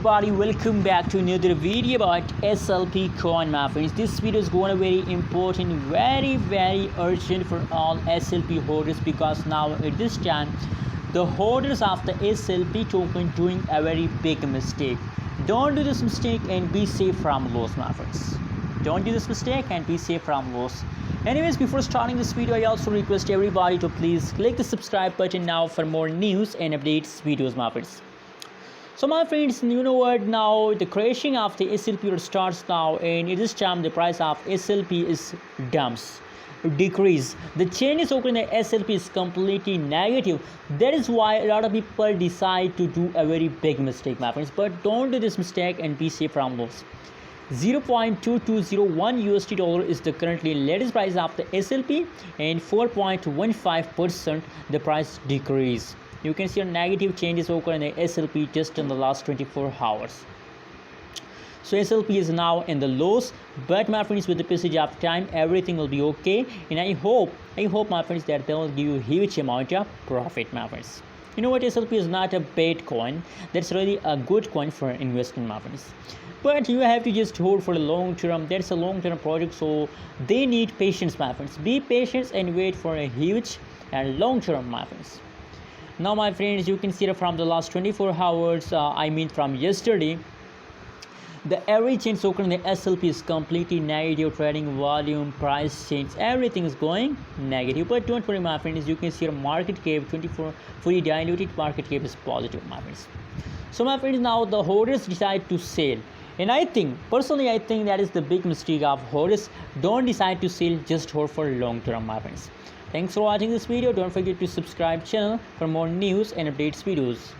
everybody, welcome back to another video about SLP Coin, my friends. This video is going to be very important, very urgent for all SLP holders, because now at this time the holders of the SLP token doing a very big mistake. Don't do this mistake and be safe from loss, my friends. Don't do this mistake and be safe from loss. Anyways, before starting this video, I also request everybody to please click the subscribe button now for more news and updates videos, my friends. So my friends, you know what, now the crashing of the SLP starts now, and at this time the price of SLP is decrease. The changes occurring in the SLP is completely negative. That is why a lot of people decide to do a very big mistake, my friends. But don't do this mistake and be safe from loss. 0.2201 USD dollar is the currently latest price of the SLP, and 4.15% the price decrease. You can see a negative changes occur in the SLP just in the last 24 hours. So SLP is now in the lows, but my friends, with the passage of time everything will be okay, and I hope my friends that they will give you huge amount of profit, my friends. You know what, SLP is not a bad coin. That's really a good coin for investment, my friends. But you have to just hold for the long term. That's a long term project, so they need patience, my friends. Be patient and wait for a huge and long term, my friends. Now my friends, you can see that from the last 24 hours, from yesterday, the average change occurring in the SLP is completely negative. Trading volume, price change, everything is going negative. But don't worry, my friends, you can see a market cap 24 fully diluted market cap is positive, my friends. So my friends, now the holders decide to sell, and I think that is the big mistake of holders. Don't decide to sell, just hold for long term, my friends. Thanks for watching this video. Don't forget to subscribe channel for more news and updates videos.